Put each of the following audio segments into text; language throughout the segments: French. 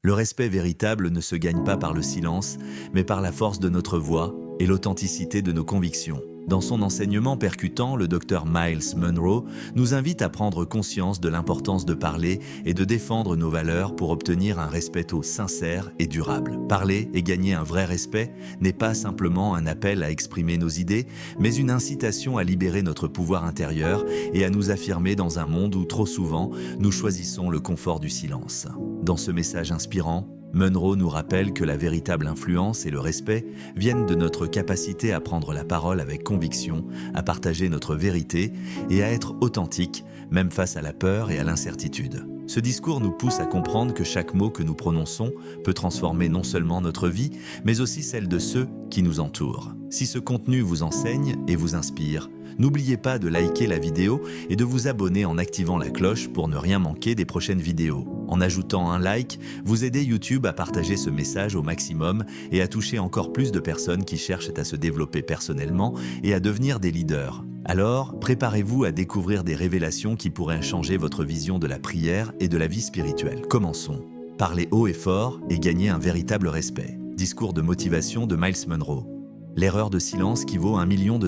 Le respect véritable ne se gagne pas par le silence, mais par la force de notre voix et l'authenticité de nos convictions. Dans son enseignement percutant, le docteur Myles Munroe nous invite à prendre conscience de l'importance de parler et de défendre nos valeurs pour obtenir un respect sincère et durable. Parler et gagner un vrai respect n'est pas simplement un appel à exprimer nos idées, mais une incitation à libérer notre pouvoir intérieur et à nous affirmer dans un monde où trop souvent nous choisissons le confort du silence. Dans ce message inspirant, Munroe nous rappelle que la véritable influence et le respect viennent de notre capacité à prendre la parole avec conviction, à partager notre vérité et à être authentique, même face à la peur et à l'incertitude. Ce discours nous pousse à comprendre que chaque mot que nous prononçons peut transformer non seulement notre vie, mais aussi celle de ceux qui nous entourent. Si ce contenu vous enseigne et vous inspire, n'oubliez pas de liker la vidéo et de vous abonner en activant la cloche pour ne rien manquer des prochaines vidéos. En ajoutant un like, vous aidez YouTube à partager ce message au maximum et à toucher encore plus de personnes qui cherchent à se développer personnellement et à devenir des leaders. Alors, préparez-vous à découvrir des révélations qui pourraient changer votre vision de la prière et de la vie spirituelle. Commençons. Parlez haut et fort et gagnez un véritable respect. Discours de motivation de Myles Munroe. L'erreur de silence qui vaut $1 million.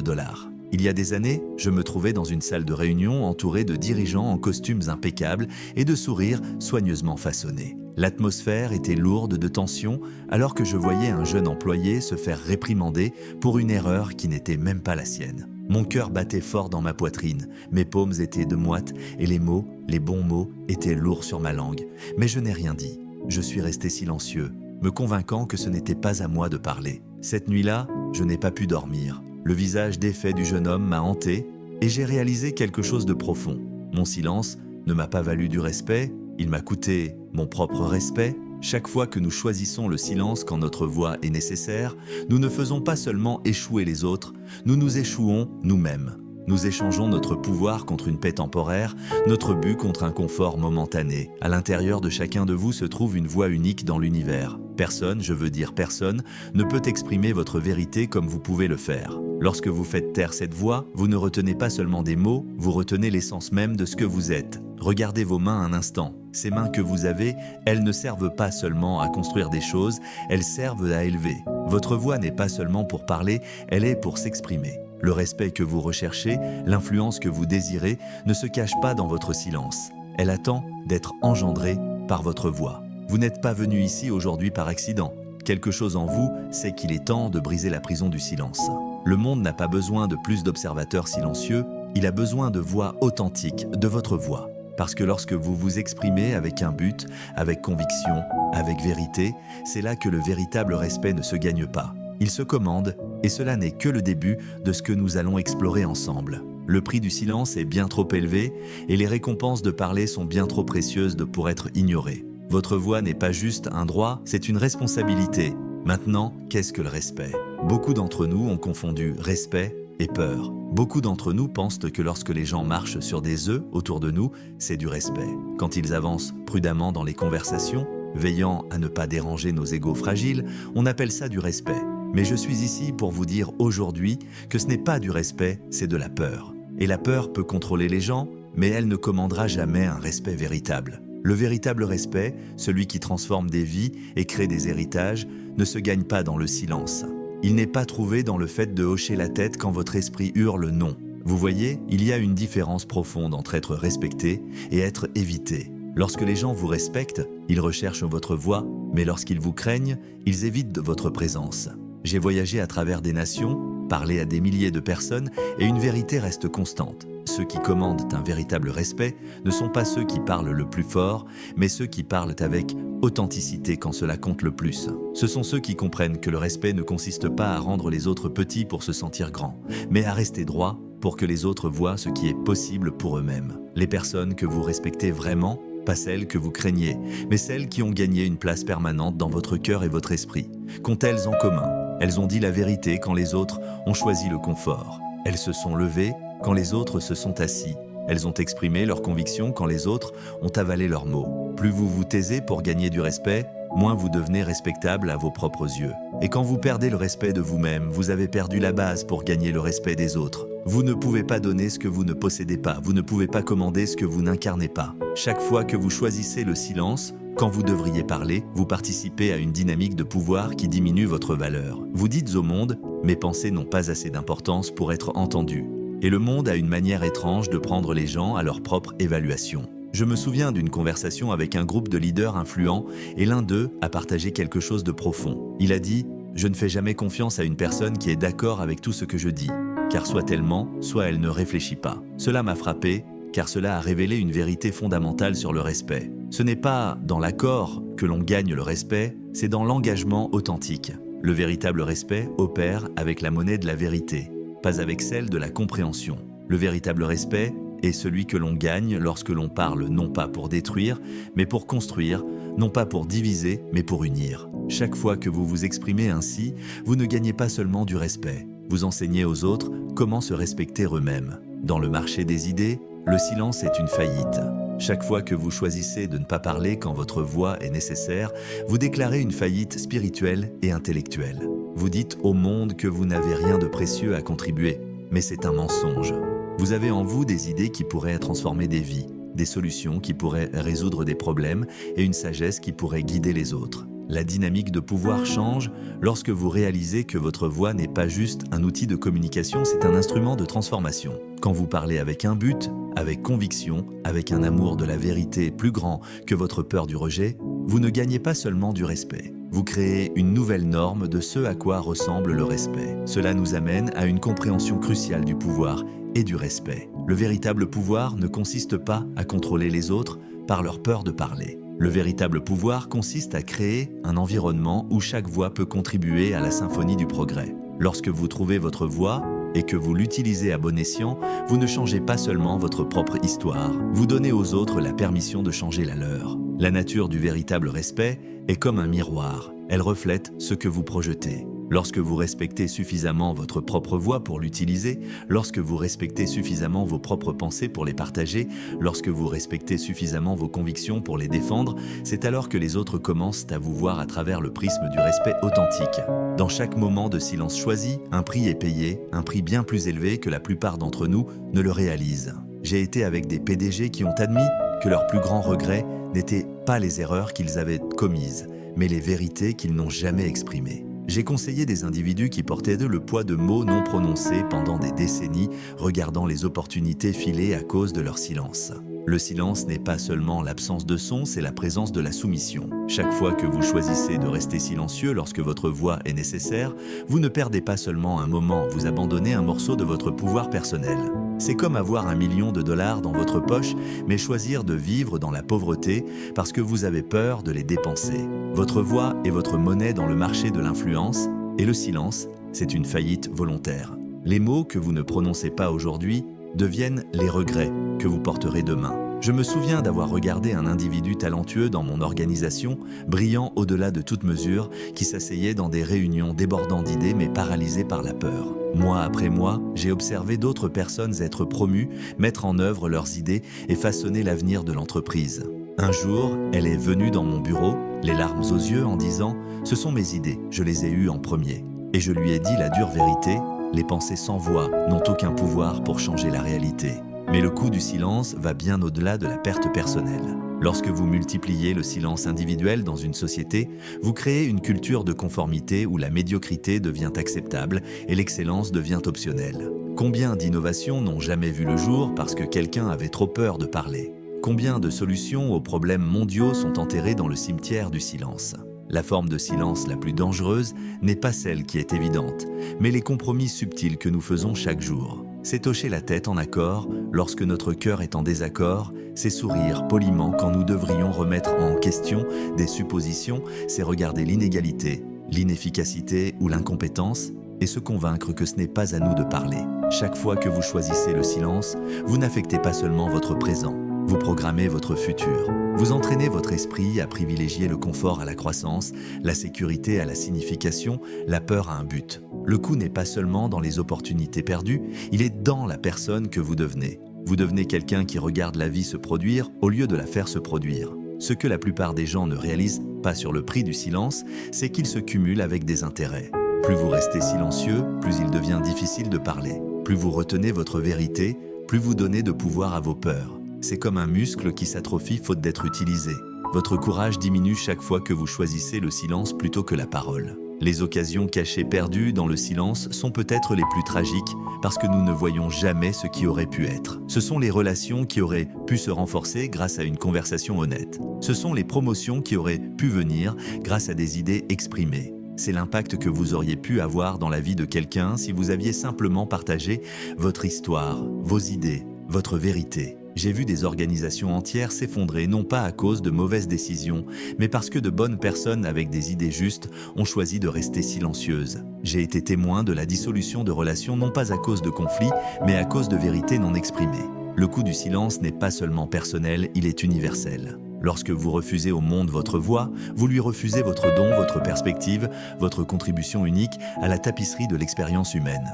Il y a des années, je me trouvais dans une salle de réunion entourée de dirigeants en costumes impeccables et de sourires soigneusement façonnés. L'atmosphère était lourde de tension alors que je voyais un jeune employé se faire réprimander pour une erreur qui n'était même pas la sienne. Mon cœur battait fort dans ma poitrine, mes paumes étaient de moite et les mots, les bons mots, étaient lourds sur ma langue. Mais je n'ai rien dit. Je suis resté silencieux, me convainquant que ce n'était pas à moi de parler. Cette nuit-là, je n'ai pas pu dormir. Le visage défait du jeune homme m'a hanté et j'ai réalisé quelque chose de profond. Mon silence ne m'a pas valu du respect, il m'a coûté mon propre respect. Chaque fois que nous choisissons le silence quand notre voix est nécessaire, nous ne faisons pas seulement échouer les autres, nous nous échouons nous-mêmes. Nous échangeons notre pouvoir contre une paix temporaire, notre but contre un confort momentané. À l'intérieur de chacun de vous se trouve une voix unique dans l'univers. Personne, je veux dire personne, ne peut exprimer votre vérité comme vous pouvez le faire. Lorsque vous faites taire cette voix, vous ne retenez pas seulement des mots, vous retenez l'essence même de ce que vous êtes. Regardez vos mains un instant. Ces mains que vous avez, elles ne servent pas seulement à construire des choses, elles servent à élever. Votre voix n'est pas seulement pour parler, elle est pour s'exprimer. Le respect que vous recherchez, l'influence que vous désirez, ne se cache pas dans votre silence. Elle attend d'être engendrée par votre voix. Vous n'êtes pas venu ici aujourd'hui par accident. Quelque chose en vous sait qu'il est temps de briser la prison du silence. Le monde n'a pas besoin de plus d'observateurs silencieux, il a besoin de voix authentiques, de votre voix. Parce que lorsque vous vous exprimez avec un but, avec conviction, avec vérité, c'est là que le véritable respect ne se gagne pas. Il se commande, et cela n'est que le début de ce que nous allons explorer ensemble. Le prix du silence est bien trop élevé, et les récompenses de parler sont bien trop précieuses pour être ignorées. Votre voix n'est pas juste un droit, c'est une responsabilité. Maintenant, qu'est-ce que le respect? Beaucoup d'entre nous ont confondu respect et peur. Beaucoup d'entre nous pensent que lorsque les gens marchent sur des œufs autour de nous, c'est du respect. Quand ils avancent prudemment dans les conversations, veillant à ne pas déranger nos égos fragiles, on appelle ça du respect. Mais je suis ici pour vous dire aujourd'hui que ce n'est pas du respect, c'est de la peur. Et la peur peut contrôler les gens, mais elle ne commandera jamais un respect véritable. Le véritable respect, celui qui transforme des vies et crée des héritages, ne se gagne pas dans le silence. Il n'est pas trouvé dans le fait de hocher la tête quand votre esprit hurle non. Vous voyez, il y a une différence profonde entre être respecté et être évité. Lorsque les gens vous respectent, ils recherchent votre voix, mais lorsqu'ils vous craignent, ils évitent votre présence. J'ai voyagé à travers des nations, parlé à des milliers de personnes et une vérité reste constante. Ceux qui commandent un véritable respect ne sont pas ceux qui parlent le plus fort, mais ceux qui parlent avec authenticité quand cela compte le plus. Ce sont ceux qui comprennent que le respect ne consiste pas à rendre les autres petits pour se sentir grands, mais à rester droit pour que les autres voient ce qui est possible pour eux-mêmes. Les personnes que vous respectez vraiment, pas celles que vous craignez, mais celles qui ont gagné une place permanente dans votre cœur et votre esprit. Qu'ont-elles en commun? Elles ont dit la vérité quand les autres ont choisi le confort. Elles se sont levées quand les autres se sont assis. Elles ont exprimé leurs convictions quand les autres ont avalé leurs mots. Plus vous vous taisez pour gagner du respect, moins vous devenez respectable à vos propres yeux. Et quand vous perdez le respect de vous-même, vous avez perdu la base pour gagner le respect des autres. Vous ne pouvez pas donner ce que vous ne possédez pas, vous ne pouvez pas commander ce que vous n'incarnez pas. Chaque fois que vous choisissez le silence, Quand vous devriez parler, vous participez à une dynamique de pouvoir qui diminue votre valeur. Vous dites au monde « mes pensées n'ont pas assez d'importance pour être entendues ». Et le monde a une manière étrange de prendre les gens à leur propre évaluation. Je me souviens d'une conversation avec un groupe de leaders influents et l'un d'eux a partagé quelque chose de profond. Il a dit « Je ne fais jamais confiance à une personne qui est d'accord avec tout ce que je dis, car soit elle ment, soit elle ne réfléchit pas. » Cela m'a frappé, car cela a révélé une vérité fondamentale sur le respect. Ce n'est pas dans l'accord que l'on gagne le respect, c'est dans l'engagement authentique. Le véritable respect opère avec la monnaie de la vérité, pas avec celle de la compréhension. Le véritable respect est celui que l'on gagne lorsque l'on parle non pas pour détruire, mais pour construire, non pas pour diviser, mais pour unir. Chaque fois que vous vous exprimez ainsi, vous ne gagnez pas seulement du respect, vous enseignez aux autres comment se respecter eux-mêmes. Dans le marché des idées, le silence est une faillite. Chaque fois que vous choisissez de ne pas parler quand votre voix est nécessaire, vous déclarez une faillite spirituelle et intellectuelle. Vous dites au monde que vous n'avez rien de précieux à contribuer, mais c'est un mensonge. Vous avez en vous des idées qui pourraient transformer des vies, des solutions qui pourraient résoudre des problèmes et une sagesse qui pourrait guider les autres. La dynamique de pouvoir change lorsque vous réalisez que votre voix n'est pas juste un outil de communication, c'est un instrument de transformation. Quand vous parlez avec un but, avec conviction, avec un amour de la vérité plus grand que votre peur du rejet, vous ne gagnez pas seulement du respect. Vous créez une nouvelle norme de ce à quoi ressemble le respect. Cela nous amène à une compréhension cruciale du pouvoir et du respect. Le véritable pouvoir ne consiste pas à contrôler les autres par leur peur de parler. Le véritable pouvoir consiste à créer un environnement où chaque voix peut contribuer à la symphonie du progrès. Lorsque vous trouvez votre voix et que vous l'utilisez à bon escient, vous ne changez pas seulement votre propre histoire, vous donnez aux autres la permission de changer la leur. La nature du véritable respect est comme un miroir, elle reflète ce que vous projetez. Lorsque vous respectez suffisamment votre propre voix pour l'utiliser, lorsque vous respectez suffisamment vos propres pensées pour les partager, lorsque vous respectez suffisamment vos convictions pour les défendre, c'est alors que les autres commencent à vous voir à travers le prisme du respect authentique. Dans chaque moment de silence choisi, un prix est payé, un prix bien plus élevé que la plupart d'entre nous ne le réalisent. J'ai été avec des PDG qui ont admis que leur plus grand regret n'était pas les erreurs qu'ils avaient commises, mais les vérités qu'ils n'ont jamais exprimées. J'ai conseillé des individus qui portaient d'eux le poids de mots non prononcés pendant des décennies, regardant les opportunités filer à cause de leur silence. Le silence n'est pas seulement l'absence de son, c'est la présence de la soumission. Chaque fois que vous choisissez de rester silencieux lorsque votre voix est nécessaire, vous ne perdez pas seulement un moment, vous abandonnez un morceau de votre pouvoir personnel. C'est comme avoir $1 million dans votre poche, mais choisir de vivre dans la pauvreté parce que vous avez peur de les dépenser. Votre voix est votre monnaie dans le marché de l'influence, et le silence, c'est une faillite volontaire. Les mots que vous ne prononcez pas aujourd'hui deviennent les regrets que vous porterez demain. Je me souviens d'avoir regardé un individu talentueux dans mon organisation, brillant au-delà de toute mesure, qui s'asseyait dans des réunions débordant d'idées mais paralysé par la peur. Mois après mois, j'ai observé d'autres personnes être promues, mettre en œuvre leurs idées et façonner l'avenir de l'entreprise. Un jour, elle est venue dans mon bureau, les larmes aux yeux, en disant « Ce sont mes idées, je les ai eues en premier ». Et je lui ai dit la dure vérité, les pensées sans voix n'ont aucun pouvoir pour changer la réalité. Mais le coût du silence va bien au-delà de la perte personnelle. Lorsque vous multipliez le silence individuel dans une société, vous créez une culture de conformité où la médiocrité devient acceptable et l'excellence devient optionnelle. Combien d'innovations n'ont jamais vu le jour parce que quelqu'un avait trop peur de parler? Combien de solutions aux problèmes mondiaux sont enterrées dans le cimetière du silence? La forme de silence la plus dangereuse n'est pas celle qui est évidente, mais les compromis subtils que nous faisons chaque jour. C'est hocher la tête en accord lorsque notre cœur est en désaccord, c'est sourire poliment quand nous devrions remettre en question des suppositions, c'est regarder l'inégalité, l'inefficacité ou l'incompétence et se convaincre que ce n'est pas à nous de parler. Chaque fois que vous choisissez le silence, vous n'affectez pas seulement votre présent, vous programmez votre futur. Vous entraînez votre esprit à privilégier le confort à la croissance, la sécurité à la signification, la peur à un but. Le coup n'est pas seulement dans les opportunités perdues, il est dans la personne que vous devenez. Vous devenez quelqu'un qui regarde la vie se produire au lieu de la faire se produire. Ce que la plupart des gens ne réalisent pas sur le prix du silence, c'est qu'il se cumule avec des intérêts. Plus vous restez silencieux, plus il devient difficile de parler. Plus vous retenez votre vérité, plus vous donnez de pouvoir à vos peurs. C'est comme un muscle qui s'atrophie faute d'être utilisé. Votre courage diminue chaque fois que vous choisissez le silence plutôt que la parole. Les occasions cachées perdues dans le silence sont peut-être les plus tragiques parce que nous ne voyons jamais ce qui aurait pu être. Ce sont les relations qui auraient pu se renforcer grâce à une conversation honnête. Ce sont les promotions qui auraient pu venir grâce à des idées exprimées. C'est l'impact que vous auriez pu avoir dans la vie de quelqu'un si vous aviez simplement partagé votre histoire, vos idées, votre vérité. J'ai vu des organisations entières s'effondrer non pas à cause de mauvaises décisions, mais parce que de bonnes personnes avec des idées justes ont choisi de rester silencieuses. J'ai été témoin de la dissolution de relations non pas à cause de conflits, mais à cause de vérités non exprimées. Le coût du silence n'est pas seulement personnel, il est universel. Lorsque vous refusez au monde votre voix, vous lui refusez votre don, votre perspective, votre contribution unique à la tapisserie de l'expérience humaine.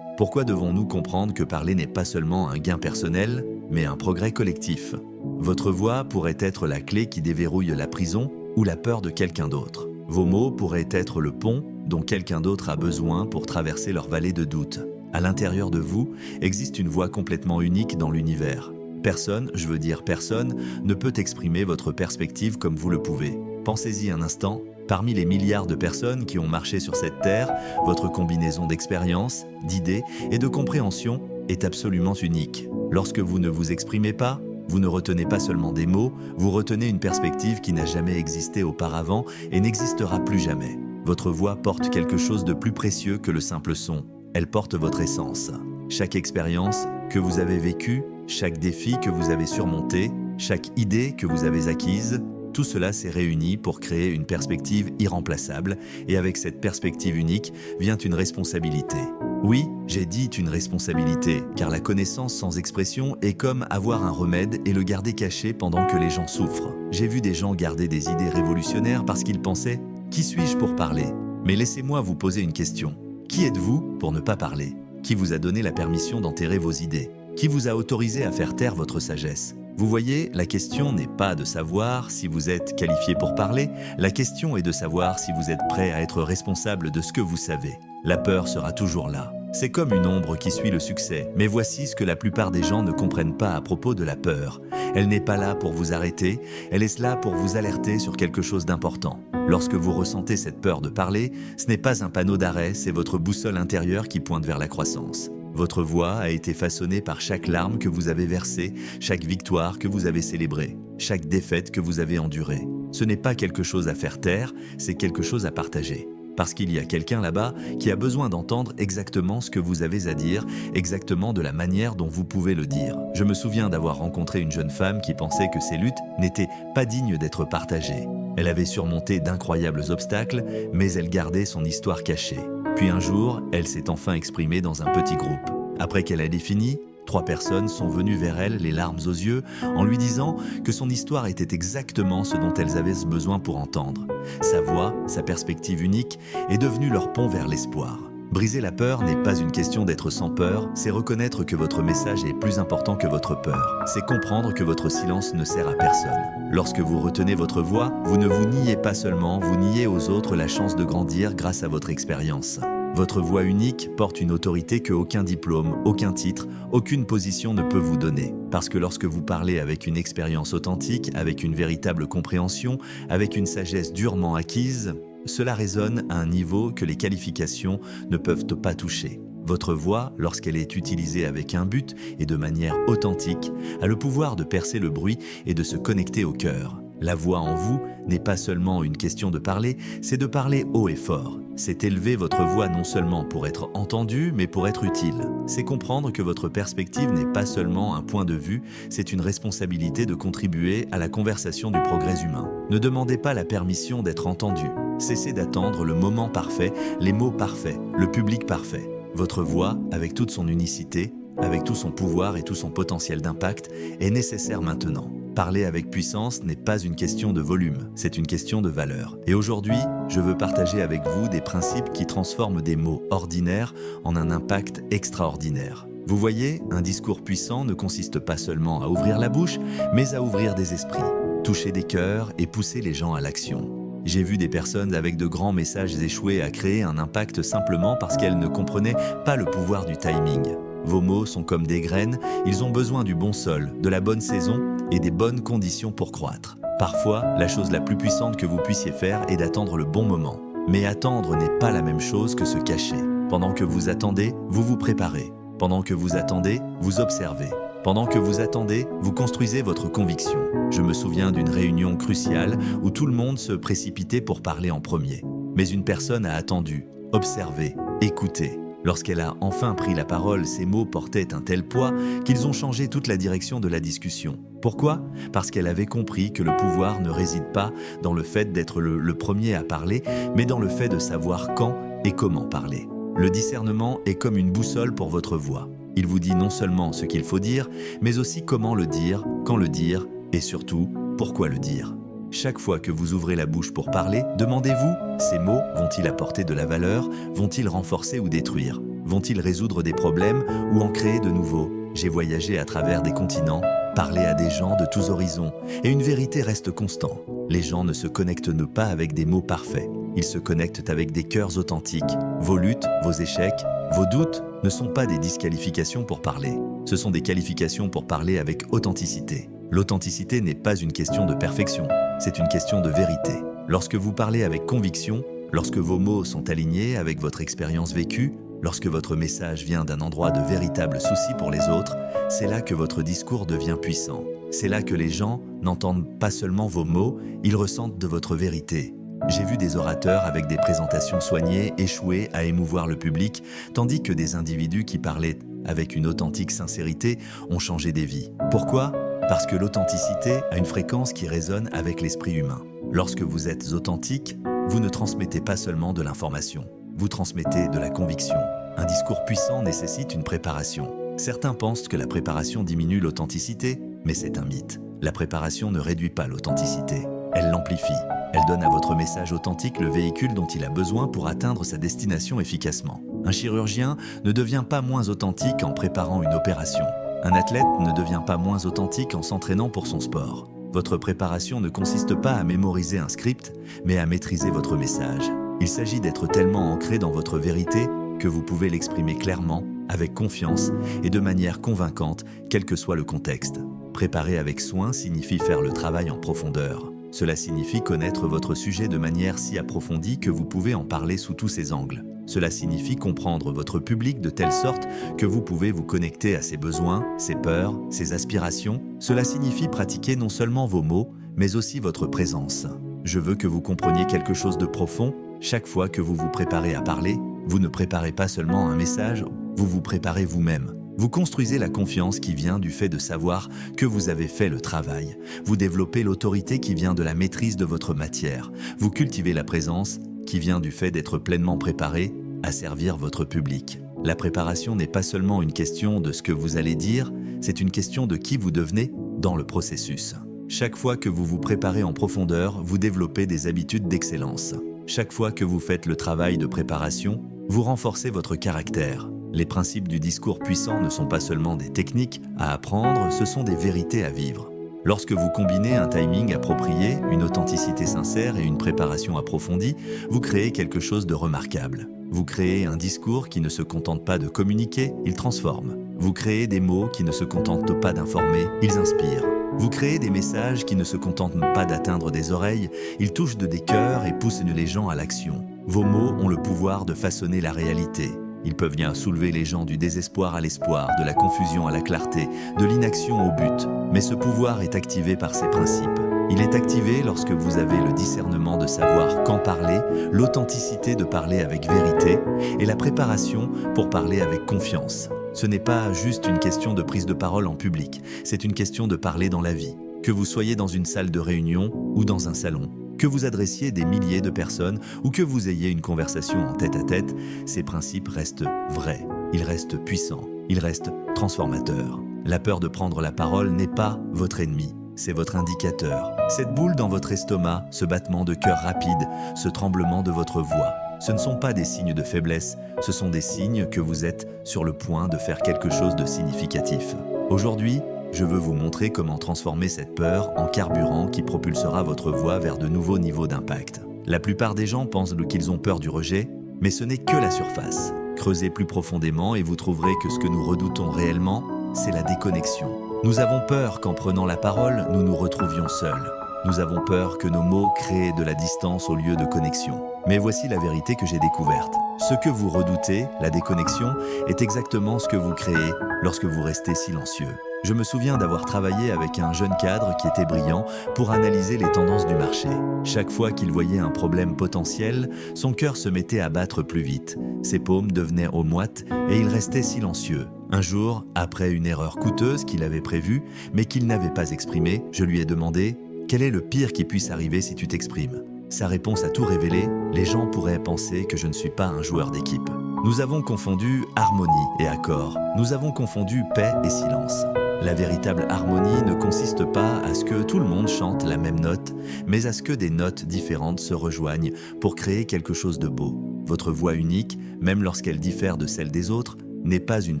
Pourquoi devons-nous comprendre que parler n'est pas seulement un gain personnel, mais un progrès collectif? Votre voix pourrait être la clé qui déverrouille la prison ou la peur de quelqu'un d'autre. Vos mots pourraient être le pont dont quelqu'un d'autre a besoin pour traverser leur vallée de doute. À l'intérieur de vous existe une voix complètement unique dans l'univers. Personne, je veux dire personne, ne peut exprimer votre perspective comme vous le pouvez. Pensez-y un instant. Parmi les milliards de personnes qui ont marché sur cette terre, votre combinaison d'expériences, d'idées et de compréhension est absolument unique. Lorsque vous ne vous exprimez pas, vous ne retenez pas seulement des mots, vous retenez une perspective qui n'a jamais existé auparavant et n'existera plus jamais. Votre voix porte quelque chose de plus précieux que le simple son. Elle porte votre essence. Chaque expérience que vous avez vécue, chaque défi que vous avez surmonté, chaque idée que vous avez acquise, tout cela s'est réuni pour créer une perspective irremplaçable et avec cette perspective unique vient une responsabilité. Oui, j'ai dit une responsabilité, car la connaissance sans expression est comme avoir un remède et le garder caché pendant que les gens souffrent. J'ai vu des gens garder des idées révolutionnaires parce qu'ils pensaient « Qui suis-je pour parler ?» Mais laissez-moi vous poser une question. Qui êtes-vous pour ne pas parler? Qui vous a donné la permission d'enterrer vos idées? Qui vous a autorisé à faire taire votre sagesse? Vous voyez, la question n'est pas de savoir si vous êtes qualifié pour parler, la question est de savoir si vous êtes prêt à être responsable de ce que vous savez. La peur sera toujours là. C'est comme une ombre qui suit le succès, mais voici ce que la plupart des gens ne comprennent pas à propos de la peur. Elle n'est pas là pour vous arrêter, elle est là pour vous alerter sur quelque chose d'important. Lorsque vous ressentez cette peur de parler, ce n'est pas un panneau d'arrêt, c'est votre boussole intérieure qui pointe vers la croissance. Votre voix a été façonnée par chaque larme que vous avez versée, chaque victoire que vous avez célébrée, chaque défaite que vous avez endurée. Ce n'est pas quelque chose à faire taire, c'est quelque chose à partager. Parce qu'il y a quelqu'un là-bas qui a besoin d'entendre exactement ce que vous avez à dire, exactement de la manière dont vous pouvez le dire. Je me souviens d'avoir rencontré une jeune femme qui pensait que ses luttes n'étaient pas dignes d'être partagées. Elle avait surmonté d'incroyables obstacles, mais elle gardait son histoire cachée. Puis un jour, elle s'est enfin exprimée dans un petit groupe. Après qu'elle ait fini, 3 personnes sont venues vers elle, les larmes aux yeux, en lui disant que son histoire était exactement ce dont elles avaient besoin pour entendre. Sa voix, sa perspective unique, est devenue leur pont vers l'espoir. Briser la peur n'est pas une question d'être sans peur, c'est reconnaître que votre message est plus important que votre peur. C'est comprendre que votre silence ne sert à personne. Lorsque vous retenez votre voix, vous ne vous niez pas seulement, vous niez aux autres la chance de grandir grâce à votre expérience. Votre voix unique porte une autorité que aucun diplôme, aucun titre, aucune position ne peut vous donner. Parce que lorsque vous parlez avec une expérience authentique, avec une véritable compréhension, avec une sagesse durement acquise, cela résonne à un niveau que les qualifications ne peuvent pas toucher. Votre voix, lorsqu'elle est utilisée avec un but et de manière authentique, a le pouvoir de percer le bruit et de se connecter au cœur. La voix en vous n'est pas seulement une question de parler, c'est de parler haut et fort. C'est élever votre voix non seulement pour être entendu, mais pour être utile. C'est comprendre que votre perspective n'est pas seulement un point de vue, c'est une responsabilité de contribuer à la conversation du progrès humain. Ne demandez pas la permission d'être entendu. Cessez d'attendre le moment parfait, les mots parfaits, le public parfait. Votre voix, avec toute son unicité, avec tout son pouvoir et tout son potentiel d'impact, est nécessaire maintenant. Parler avec puissance n'est pas une question de volume, c'est une question de valeur. Et aujourd'hui, je veux partager avec vous des principes qui transforment des mots ordinaires en un impact extraordinaire. Vous voyez, un discours puissant ne consiste pas seulement à ouvrir la bouche, mais à ouvrir des esprits, toucher des cœurs et pousser les gens à l'action. J'ai vu des personnes avec de grands messages échouer à créer un impact simplement parce qu'elles ne comprenaient pas le pouvoir du timing. Vos mots sont comme des graines, ils ont besoin du bon sol, de la bonne saison et des bonnes conditions pour croître. Parfois, la chose la plus puissante que vous puissiez faire est d'attendre le bon moment. Mais attendre n'est pas la même chose que se cacher. Pendant que vous attendez, vous vous préparez. Pendant que vous attendez, vous observez. Pendant que vous attendez, vous construisez votre conviction. Je me souviens d'une réunion cruciale où tout le monde se précipitait pour parler en premier. Mais une personne a attendu, observé, écouté. Lorsqu'elle a enfin pris la parole, ses mots portaient un tel poids qu'ils ont changé toute la direction de la discussion. Pourquoi ? Parce qu'elle avait compris que le pouvoir ne réside pas dans le fait d'être le premier à parler, mais dans le fait de savoir quand et comment parler. Le discernement est comme une boussole pour votre voix. Il vous dit non seulement ce qu'il faut dire, mais aussi comment le dire, quand le dire, et surtout, pourquoi le dire. Chaque fois que vous ouvrez la bouche pour parler, demandez-vous, ces mots vont-ils apporter de la valeur, vont-ils renforcer ou détruire, vont-ils résoudre des problèmes ou en créer de nouveaux? J'ai voyagé à travers des continents, parlé à des gens de tous horizons, et une vérité reste constante. Les gens ne se connectent pas avec des mots parfaits, ils se connectent avec des cœurs authentiques. Vos luttes, vos échecs, vos doutes ne sont pas des disqualifications pour parler, ce sont des qualifications pour parler avec authenticité. L'authenticité n'est pas une question de perfection, c'est une question de vérité. Lorsque vous parlez avec conviction, lorsque vos mots sont alignés avec votre expérience vécue, lorsque votre message vient d'un endroit de véritable souci pour les autres, c'est là que votre discours devient puissant. C'est là que les gens n'entendent pas seulement vos mots, ils ressentent de votre vérité. J'ai vu des orateurs avec des présentations soignées échouer à émouvoir le public, tandis que des individus qui parlaient avec une authentique sincérité ont changé des vies. Pourquoi ? Parce que l'authenticité a une fréquence qui résonne avec l'esprit humain. Lorsque vous êtes authentique, vous ne transmettez pas seulement de l'information, vous transmettez de la conviction. Un discours puissant nécessite une préparation. Certains pensent que la préparation diminue l'authenticité, mais c'est un mythe. La préparation ne réduit pas l'authenticité, elle l'amplifie. Elle donne à votre message authentique le véhicule dont il a besoin pour atteindre sa destination efficacement. Un chirurgien ne devient pas moins authentique en préparant une opération. Un athlète ne devient pas moins authentique en s'entraînant pour son sport. Votre préparation ne consiste pas à mémoriser un script, mais à maîtriser votre message. Il s'agit d'être tellement ancré dans votre vérité que vous pouvez l'exprimer clairement, avec confiance et de manière convaincante, quel que soit le contexte. Préparer avec soin signifie faire le travail en profondeur. Cela signifie connaître votre sujet de manière si approfondie que vous pouvez en parler sous tous ses angles. Cela signifie comprendre votre public de telle sorte que vous pouvez vous connecter à ses besoins, ses peurs, ses aspirations. Cela signifie pratiquer non seulement vos mots, mais aussi votre présence. Je veux que vous compreniez quelque chose de profond. Chaque fois que vous vous préparez à parler, vous ne préparez pas seulement un message, vous vous préparez vous-même. Vous construisez la confiance qui vient du fait de savoir que vous avez fait le travail. Vous développez l'autorité qui vient de la maîtrise de votre matière. Vous cultivez la présence qui vient du fait d'être pleinement préparé à servir votre public. La préparation n'est pas seulement une question de ce que vous allez dire, c'est une question de qui vous devenez dans le processus. Chaque fois que vous vous préparez en profondeur, vous développez des habitudes d'excellence. Chaque fois que vous faites le travail de préparation, vous renforcez votre caractère. Les principes du discours puissant ne sont pas seulement des techniques à apprendre, ce sont des vérités à vivre. Lorsque vous combinez un timing approprié, une authenticité sincère et une préparation approfondie, vous créez quelque chose de remarquable. Vous créez un discours qui ne se contente pas de communiquer, il transforme. Vous créez des mots qui ne se contentent pas d'informer, ils inspirent. Vous créez des messages qui ne se contentent pas d'atteindre des oreilles, ils touchent des cœurs et poussent les gens à l'action. Vos mots ont le pouvoir de façonner la réalité. Ils peuvent bien soulever les gens du désespoir à l'espoir, de la confusion à la clarté, de l'inaction au but. Mais ce pouvoir est activé par ces principes. Il est activé lorsque vous avez le discernement de savoir quand parler, l'authenticité de parler avec vérité et la préparation pour parler avec confiance. Ce n'est pas juste une question de prise de parole en public, c'est une question de parler dans la vie. Que vous soyez dans une salle de réunion ou dans un salon, que vous adressiez des milliers de personnes ou que vous ayez une conversation en tête-à-tête, ces principes restent vrais, ils restent puissants, ils restent transformateurs. La peur de prendre la parole n'est pas votre ennemi, c'est votre indicateur. Cette boule dans votre estomac, ce battement de cœur rapide, ce tremblement de votre voix, ce ne sont pas des signes de faiblesse, ce sont des signes que vous êtes sur le point de faire quelque chose de significatif. Aujourd'hui, je veux vous montrer comment transformer cette peur en carburant qui propulsera votre voix vers de nouveaux niveaux d'impact. La plupart des gens pensent qu'ils ont peur du rejet, mais ce n'est que la surface. Creusez plus profondément et vous trouverez que ce que nous redoutons réellement, c'est la déconnexion. Nous avons peur qu'en prenant la parole, nous nous retrouvions seuls. Nous avons peur que nos mots créent de la distance au lieu de connexion. Mais voici la vérité que j'ai découverte. Ce que vous redoutez, la déconnexion, est exactement ce que vous créez lorsque vous restez silencieux. Je me souviens d'avoir travaillé avec un jeune cadre qui était brillant pour analyser les tendances du marché. Chaque fois qu'il voyait un problème potentiel, son cœur se mettait à battre plus vite. Ses paumes devenaient moites et il restait silencieux. Un jour, après une erreur coûteuse qu'il avait prévue, mais qu'il n'avait pas exprimée, je lui ai demandé « Quel est le pire qui puisse arriver si tu t'exprimes ?» Sa réponse a tout révélé, les gens pourraient penser que je ne suis pas un joueur d'équipe. Nous avons confondu harmonie et accord. Nous avons confondu paix et silence. La véritable harmonie ne consiste pas à ce que tout le monde chante la même note, mais à ce que des notes différentes se rejoignent pour créer quelque chose de beau. Votre voix unique, même lorsqu'elle diffère de celle des autres, n'est pas une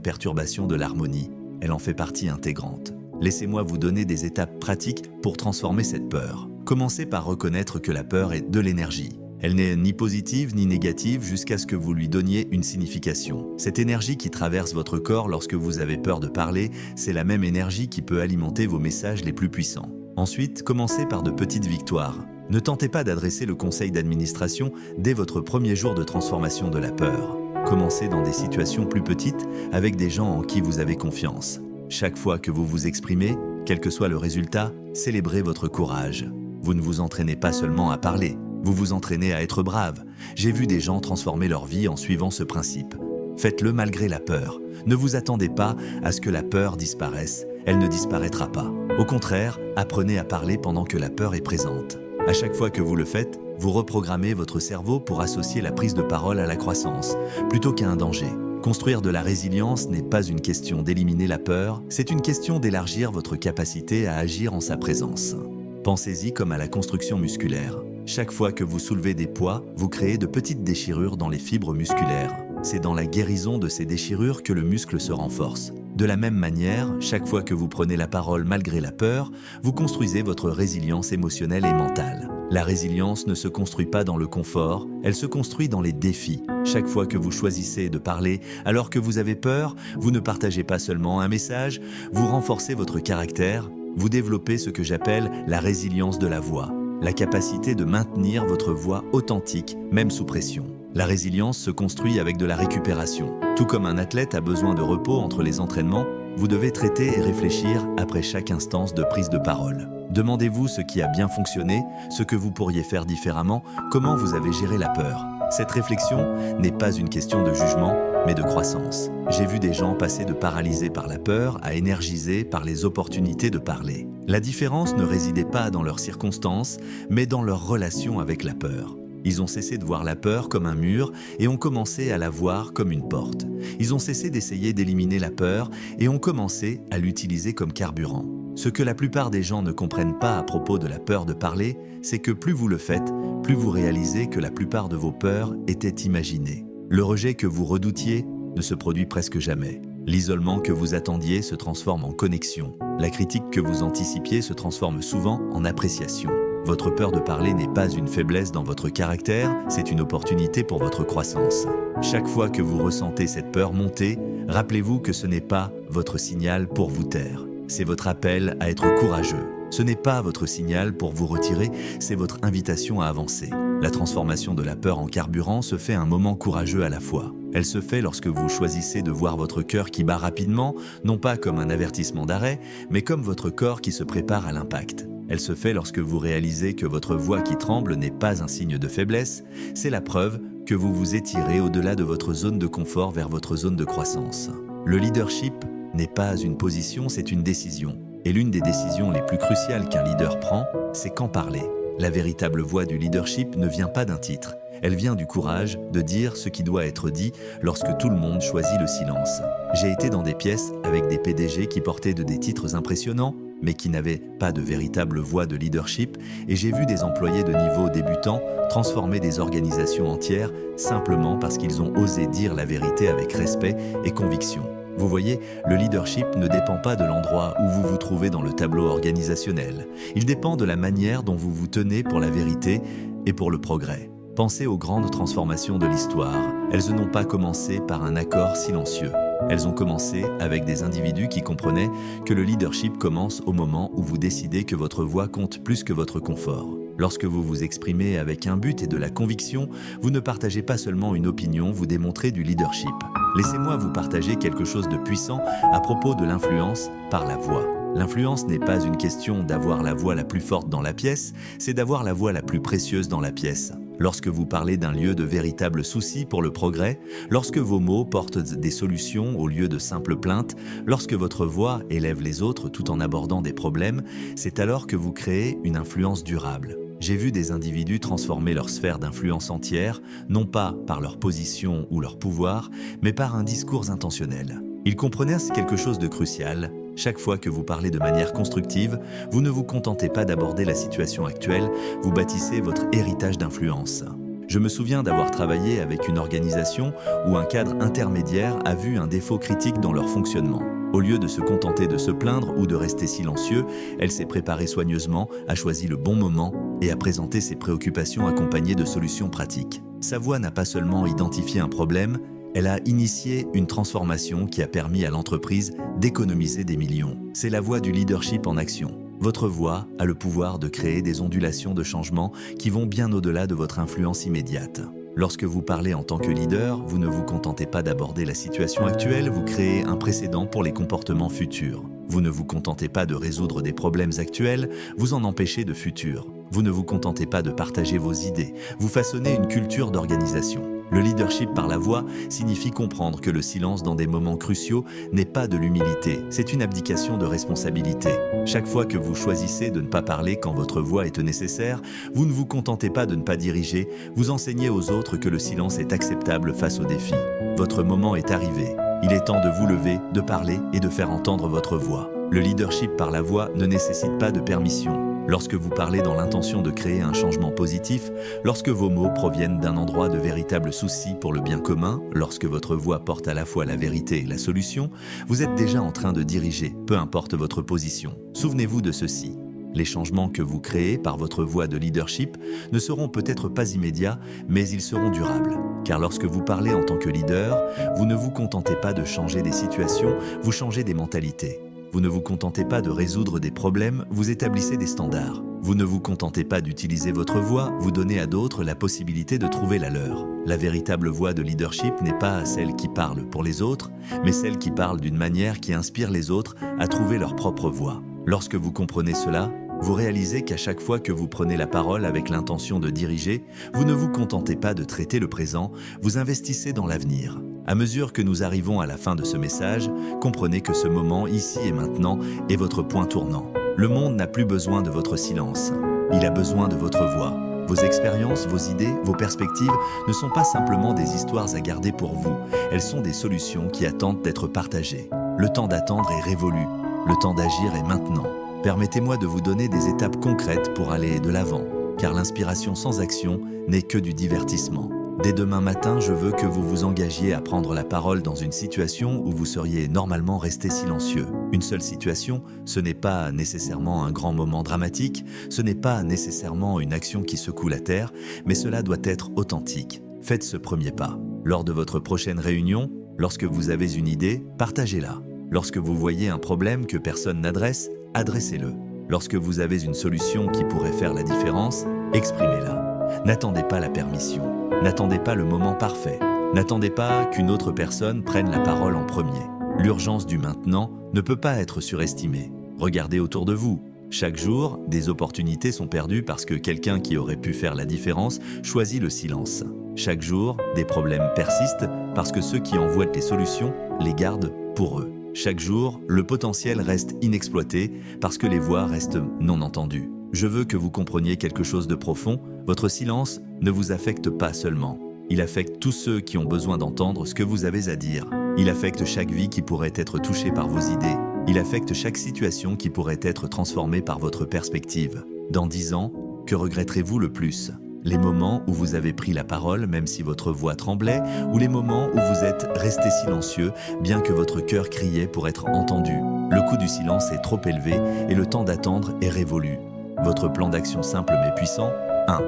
perturbation de l'harmonie. Elle en fait partie intégrante. Laissez-moi vous donner des étapes pratiques pour transformer cette peur. Commencez par reconnaître que la peur est de l'énergie. Elle n'est ni positive ni négative jusqu'à ce que vous lui donniez une signification. Cette énergie qui traverse votre corps lorsque vous avez peur de parler, c'est la même énergie qui peut alimenter vos messages les plus puissants. Ensuite, commencez par de petites victoires. Ne tentez pas d'adresser le conseil d'administration dès votre premier jour de transformation de la peur. Commencez dans des situations plus petites avec des gens en qui vous avez confiance. Chaque fois que vous vous exprimez, quel que soit le résultat, célébrez votre courage. Vous ne vous entraînez pas seulement à parler. Vous vous entraînez à être brave. J'ai vu des gens transformer leur vie en suivant ce principe. Faites-le malgré la peur. Ne vous attendez pas à ce que la peur disparaisse. Elle ne disparaîtra pas. Au contraire, apprenez à parler pendant que la peur est présente. À chaque fois que vous le faites, vous reprogrammez votre cerveau pour associer la prise de parole à la croissance, plutôt qu'à un danger. Construire de la résilience n'est pas une question d'éliminer la peur, c'est une question d'élargir votre capacité à agir en sa présence. Pensez-y comme à la construction musculaire. Chaque fois que vous soulevez des poids, vous créez de petites déchirures dans les fibres musculaires. C'est dans la guérison de ces déchirures que le muscle se renforce. De la même manière, chaque fois que vous prenez la parole malgré la peur, vous construisez votre résilience émotionnelle et mentale. La résilience ne se construit pas dans le confort, elle se construit dans les défis. Chaque fois que vous choisissez de parler alors que vous avez peur, vous ne partagez pas seulement un message, vous renforcez votre caractère, vous développez ce que j'appelle la résilience de la voix. La capacité de maintenir votre voix authentique, même sous pression. La résilience se construit avec de la récupération. Tout comme un athlète a besoin de repos entre les entraînements, vous devez traiter et réfléchir après chaque instance de prise de parole. Demandez-vous ce qui a bien fonctionné, ce que vous pourriez faire différemment, comment vous avez géré la peur. Cette réflexion n'est pas une question de jugement, mais de croissance. J'ai vu des gens passer de paralysés par la peur à énergisés par les opportunités de parler. La différence ne résidait pas dans leurs circonstances, mais dans leur relation avec la peur. Ils ont cessé de voir la peur comme un mur et ont commencé à la voir comme une porte. Ils ont cessé d'essayer d'éliminer la peur et ont commencé à l'utiliser comme carburant. Ce que la plupart des gens ne comprennent pas à propos de la peur de parler, c'est que plus vous le faites, plus vous réalisez que la plupart de vos peurs étaient imaginées. Le rejet que vous redoutiez ne se produit presque jamais. L'isolement que vous attendiez se transforme en connexion. La critique que vous anticipiez se transforme souvent en appréciation. Votre peur de parler n'est pas une faiblesse dans votre caractère, c'est une opportunité pour votre croissance. Chaque fois que vous ressentez cette peur monter, rappelez-vous que ce n'est pas votre signal pour vous taire. C'est votre appel à être courageux. Ce n'est pas votre signal pour vous retirer, c'est votre invitation à avancer. La transformation de la peur en carburant se fait un moment courageux à la fois. Elle se fait lorsque vous choisissez de voir votre cœur qui bat rapidement, non pas comme un avertissement d'arrêt, mais comme votre corps qui se prépare à l'impact. Elle se fait lorsque vous réalisez que votre voix qui tremble n'est pas un signe de faiblesse, c'est la preuve que vous vous étirez au-delà de votre zone de confort vers votre zone de croissance. Le leadership n'est pas une position, c'est une décision. Et l'une des décisions les plus cruciales qu'un leader prend, c'est quand parler. La véritable voix du leadership ne vient pas d'un titre. Elle vient du courage de dire ce qui doit être dit lorsque tout le monde choisit le silence. J'ai été dans des pièces avec des PDG qui portaient des titres impressionnants, mais qui n'avaient pas de véritable voix de leadership, et j'ai vu des employés de niveau débutant transformer des organisations entières simplement parce qu'ils ont osé dire la vérité avec respect et conviction. Vous voyez, le leadership ne dépend pas de l'endroit où vous vous trouvez dans le tableau organisationnel. Il dépend de la manière dont vous vous tenez pour la vérité et pour le progrès. Pensez aux grandes transformations de l'histoire. Elles n'ont pas commencé par un accord silencieux. Elles ont commencé avec des individus qui comprenaient que le leadership commence au moment où vous décidez que votre voix compte plus que votre confort. Lorsque vous vous exprimez avec un but et de la conviction, vous ne partagez pas seulement une opinion, vous démontrez du leadership. Laissez-moi vous partager quelque chose de puissant à propos de l'influence par la voix. L'influence n'est pas une question d'avoir la voix la plus forte dans la pièce, c'est d'avoir la voix la plus précieuse dans la pièce. Lorsque vous parlez d'un lieu de véritable souci pour le progrès, lorsque vos mots portent des solutions au lieu de simples plaintes, lorsque votre voix élève les autres tout en abordant des problèmes, c'est alors que vous créez une influence durable. J'ai vu des individus transformer leur sphère d'influence entière, non pas par leur position ou leur pouvoir, mais par un discours intentionnel. Ils comprenaient quelque chose de crucial. Chaque fois que vous parlez de manière constructive, vous ne vous contentez pas d'aborder la situation actuelle, vous bâtissez votre héritage d'influence. Je me souviens d'avoir travaillé avec une organisation où un cadre intermédiaire a vu un défaut critique dans leur fonctionnement. Au lieu de se contenter de se plaindre ou de rester silencieux, elle s'est préparée soigneusement, a choisi le bon moment et a présenté ses préoccupations accompagnées de solutions pratiques. Sa voix n'a pas seulement identifié un problème, elle a initié une transformation qui a permis à l'entreprise d'économiser des millions. C'est la voix du leadership en action. Votre voix a le pouvoir de créer des ondulations de changement qui vont bien au-delà de votre influence immédiate. Lorsque vous parlez en tant que leader, vous ne vous contentez pas d'aborder la situation actuelle, vous créez un précédent pour les comportements futurs. Vous ne vous contentez pas de résoudre des problèmes actuels, vous en empêchez de futurs. Vous ne vous contentez pas de partager vos idées, vous façonnez une culture d'organisation. Le leadership par la voix signifie comprendre que le silence dans des moments cruciaux n'est pas de l'humilité, c'est une abdication de responsabilité. Chaque fois que vous choisissez de ne pas parler quand votre voix est nécessaire, vous ne vous contentez pas de ne pas diriger, vous enseignez aux autres que le silence est acceptable face aux défis. Votre moment est arrivé. Il est temps de vous lever, de parler et de faire entendre votre voix. Le leadership par la voix ne nécessite pas de permission. Lorsque vous parlez dans l'intention de créer un changement positif, lorsque vos mots proviennent d'un endroit de véritable souci pour le bien commun, lorsque votre voix porte à la fois la vérité et la solution, vous êtes déjà en train de diriger, peu importe votre position. Souvenez-vous de ceci. Les changements que vous créez par votre voix de leadership ne seront peut-être pas immédiats, mais ils seront durables. Car lorsque vous parlez en tant que leader, vous ne vous contentez pas de changer des situations, vous changez des mentalités. Vous ne vous contentez pas de résoudre des problèmes, vous établissez des standards. Vous ne vous contentez pas d'utiliser votre voix, vous donnez à d'autres la possibilité de trouver la leur. La véritable voix de leadership n'est pas celle qui parle pour les autres, mais celle qui parle d'une manière qui inspire les autres à trouver leur propre voix. Lorsque vous comprenez cela, vous réalisez qu'à chaque fois que vous prenez la parole avec l'intention de diriger, vous ne vous contentez pas de traiter le présent, vous investissez dans l'avenir. À mesure que nous arrivons à la fin de ce message, comprenez que ce moment, ici et maintenant, est votre point tournant. Le monde n'a plus besoin de votre silence. Il a besoin de votre voix. Vos expériences, vos idées, vos perspectives ne sont pas simplement des histoires à garder pour vous. Elles sont des solutions qui attendent d'être partagées. Le temps d'attendre est révolu. Le temps d'agir est maintenant. Permettez-moi de vous donner des étapes concrètes pour aller de l'avant, car l'inspiration sans action n'est que du divertissement. Dès demain matin, je veux que vous vous engagiez à prendre la parole dans une situation où vous seriez normalement resté silencieux. Une seule situation, ce n'est pas nécessairement un grand moment dramatique, ce n'est pas nécessairement une action qui secoue la terre, mais cela doit être authentique. Faites ce premier pas. Lors de votre prochaine réunion, lorsque vous avez une idée, partagez-la. Lorsque vous voyez un problème que personne n'adresse, adressez-le. Lorsque vous avez une solution qui pourrait faire la différence, exprimez-la. N'attendez pas la permission. N'attendez pas le moment parfait. N'attendez pas qu'une autre personne prenne la parole en premier. L'urgence du maintenant ne peut pas être surestimée. Regardez autour de vous. Chaque jour, des opportunités sont perdues parce que quelqu'un qui aurait pu faire la différence choisit le silence. Chaque jour, des problèmes persistent parce que ceux qui envoient les solutions les gardent pour eux. Chaque jour, le potentiel reste inexploité parce que les voix restent non entendues. Je veux que vous compreniez quelque chose de profond. Votre silence ne vous affecte pas seulement. Il affecte tous ceux qui ont besoin d'entendre ce que vous avez à dire. Il affecte chaque vie qui pourrait être touchée par vos idées. Il affecte chaque situation qui pourrait être transformée par votre perspective. Dans 10 ans, que regretterez-vous le plus ? Les moments où vous avez pris la parole, même si votre voix tremblait, ou les moments où vous êtes resté silencieux, bien que votre cœur criait pour être entendu. Le coût du silence est trop élevé et le temps d'attendre est révolu. Votre plan d'action simple mais puissant. 1.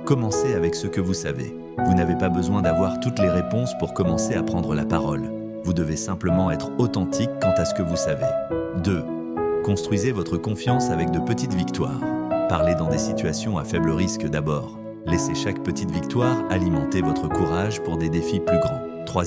Commencez avec ce que vous savez. Vous n'avez pas besoin d'avoir toutes les réponses pour commencer à prendre la parole. Vous devez simplement être authentique quant à ce que vous savez. 2. Construisez votre confiance avec de petites victoires. Parlez dans des situations à faible risque d'abord. Laissez chaque petite victoire alimenter votre courage pour des défis plus grands. 3.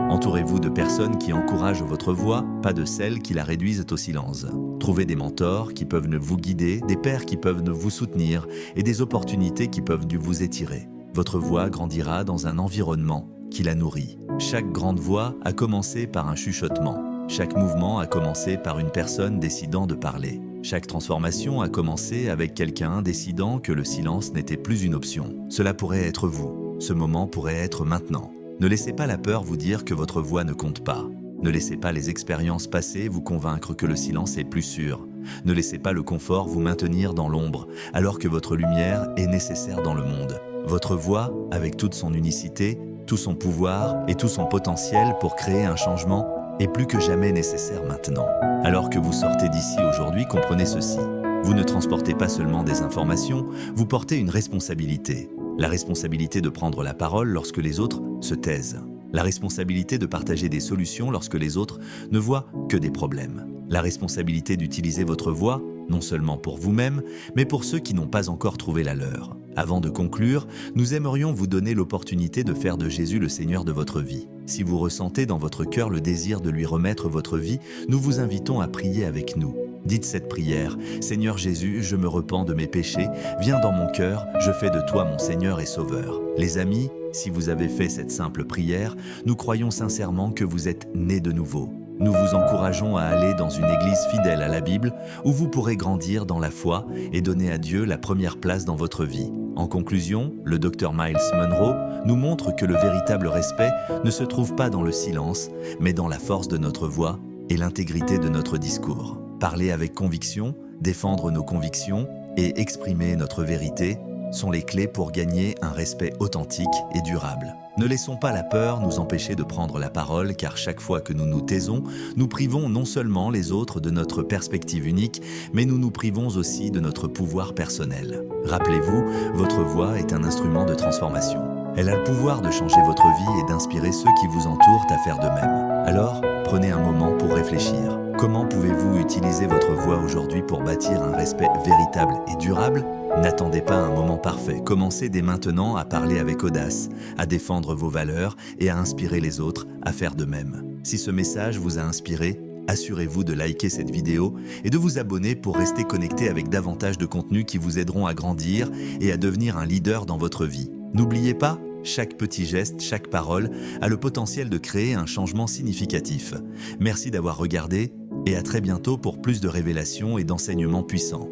Entourez-vous de personnes qui encouragent votre voix, pas de celles qui la réduisent au silence. Trouvez des mentors qui peuvent vous guider, des pairs qui peuvent vous soutenir et des opportunités qui peuvent vous étirer. Votre voix grandira dans un environnement qui la nourrit. Chaque grande voix a commencé par un chuchotement. Chaque mouvement a commencé par une personne décidant de parler. Chaque transformation a commencé avec quelqu'un décidant que le silence n'était plus une option. Cela pourrait être vous. Ce moment pourrait être maintenant. Ne laissez pas la peur vous dire que votre voix ne compte pas. Ne laissez pas les expériences passées vous convaincre que le silence est plus sûr. Ne laissez pas le confort vous maintenir dans l'ombre, alors que votre lumière est nécessaire dans le monde. Votre voix, avec toute son unicité, tout son pouvoir et tout son potentiel pour créer un changement, est plus que jamais nécessaire maintenant. Alors que vous sortez d'ici aujourd'hui, comprenez ceci. Vous ne transportez pas seulement des informations, vous portez une responsabilité. La responsabilité de prendre la parole lorsque les autres se taisent. La responsabilité de partager des solutions lorsque les autres ne voient que des problèmes. La responsabilité d'utiliser votre voix, non seulement pour vous-même, mais pour ceux qui n'ont pas encore trouvé la leur. Avant de conclure, nous aimerions vous donner l'opportunité de faire de Jésus le Seigneur de votre vie. Si vous ressentez dans votre cœur le désir de lui remettre votre vie, nous vous invitons à prier avec nous. Dites cette prière: « Seigneur Jésus, je me repens de mes péchés, viens dans mon cœur, je fais de toi mon Seigneur et Sauveur. » Les amis, si vous avez fait cette simple prière, nous croyons sincèrement que vous êtes nés de nouveau. Nous vous encourageons à aller dans une église fidèle à la Bible où vous pourrez grandir dans la foi et donner à Dieu la première place dans votre vie. En conclusion, le Dr Myles Munroe nous montre que le véritable respect ne se trouve pas dans le silence, mais dans la force de notre voix et l'intégrité de notre discours. Parler avec conviction, défendre nos convictions et exprimer notre vérité sont les clés pour gagner un respect authentique et durable. Ne laissons pas la peur nous empêcher de prendre la parole, car chaque fois que nous nous taisons, nous privons non seulement les autres de notre perspective unique, mais nous nous privons aussi de notre pouvoir personnel. Rappelez-vous, votre voix est un instrument de transformation. Elle a le pouvoir de changer votre vie et d'inspirer ceux qui vous entourent à faire de même. Alors, prenez un moment pour réfléchir. Comment pouvez-vous utiliser votre voix aujourd'hui pour bâtir un respect véritable et durable ? N'attendez pas un moment parfait. Commencez dès maintenant à parler avec audace, à défendre vos valeurs et à inspirer les autres à faire de même. Si ce message vous a inspiré, assurez-vous de liker cette vidéo et de vous abonner pour rester connecté avec davantage de contenus qui vous aideront à grandir et à devenir un leader dans votre vie. N'oubliez pas, chaque petit geste, chaque parole a le potentiel de créer un changement significatif. Merci d'avoir regardé et à très bientôt pour plus de révélations et d'enseignements puissants.